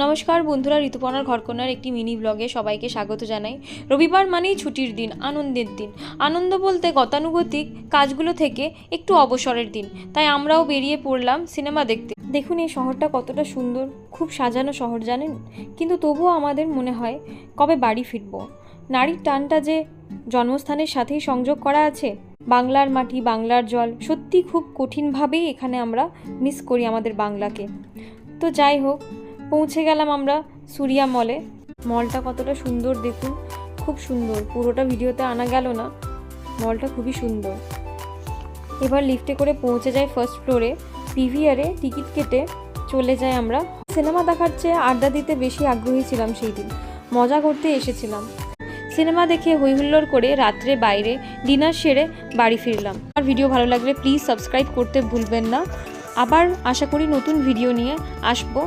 নমস্কার বন্ধুরা, ঋতুপর্ণার ঘরকন্যার একটি মিনি ব্লগে সবাইকে স্বাগত জানাই। রবিবার মানেই ছুটির দিন, আনন্দের দিন। আনন্দ বলতে গতানুগতিক কাজগুলো থেকে একটু অবসরের দিন। তাই আমরাও বেরিয়ে পড়লাম সিনেমা দেখতে। দেখুন এই শহরটা কতটা সুন্দর, খুব সাজানো শহর জানেন। কিন্তু তবুও আমাদের মনে হয় কবে বাড়ি ফিরবো। নারীর টানটা যে জন্মস্থানের সাথেই সংযোগ করা আছে। বাংলার মাটি, বাংলার জল, সত্যি খুব কঠিনভাবেই এখানে আমরা মিস করি আমাদের বাংলাকে। তো যাই হোক, পৌঁছে গেলাম আমরা সুরিয়া মলে। মলটা কতটা সুন্দর দেখুন, খুব সুন্দর। পুরোটা ভিডিওতে আনা গেল না, মলটা খুবই সুন্দর। এবার লিফটে করে পৌঁছে যাই ফার্স্ট ফ্লোরে। পিভিআরে টিকিট কেটে চলে যাই আমরা। সিনেমা দেখার চেয়ে আড্ডা দিতে বেশি আগ্রহী ছিলাম সেই দিন, মজা করতে এসেছিলাম। সিনেমা দেখে হইহুল্লোড় করে রাত্রে বাইরে ডিনার সেরে বাড়ি ফিরলাম। আর ভিডিও ভালো লাগলে প্লিজ সাবস্ক্রাইব করতে ভুলবেন না। আবার আশা করি নতুন ভিডিও নিয়ে আসবো।